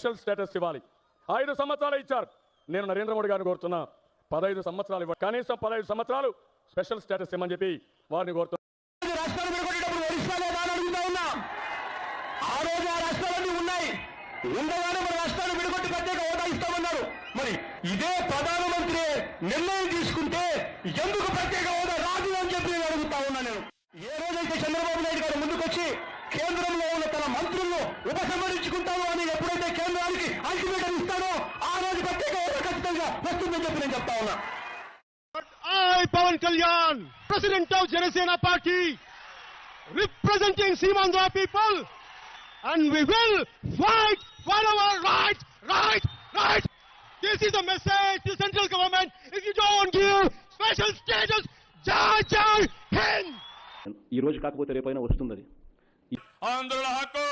Special status ఇవ్వాలి. 5 సంవత్సరాలు ఇచ్చారు. నేను నరేంద్ర మోడీ గారిని కోరుతున్నా 15 సంవత్సరాలు ఇవ్వాలి. కనీసం 15 సంవత్సరాలు స్పెషల్ స్టేటస్ ఇవ్వమని చెప్పి వారిని కోరుతున్నా. ఆ రోజు ఆ రాష్ట్రాలన్నీ ఉన్నాయి, ఉండగానే మన రాష్ట్రాలు విడగొట్టి ప్రత్యేక హోదా ఇస్తామన్నారు. మరి ఇదే ప్రధానమంత్రి నిర్ణయం తీసుకుంటే ఎందుకు ప్రత్యేక హోదా రాదు అని చెప్పి నేను అడుగుతా ఉన్నా. నేను ఏ రోజైతే చంద్రబాబు నాయుడు గారు ముందుకొచ్చి కేంద్రంలో ఉన్న తన మంత్రులను ఉపసంహరించుకుంటాను అని ఎప్పుడైతే కేంద్రానికి అల్టిమేటం ఇస్తానో ఆ రోజు ప్రత్యేక హోదా ఖచ్చితంగా వస్తుందని చెప్పి నేను చెప్తా ఉన్నా. I, Pawan Kalyan, President of Janasena Party, representing Seemandhra people, and we will fight for our rights, right. This is a message to central government. If you don't give special status, Jai Hind. ఈ రోజు కాకపోతే రేపైనా వస్తుంది. ఆంధ్రుల హక్కు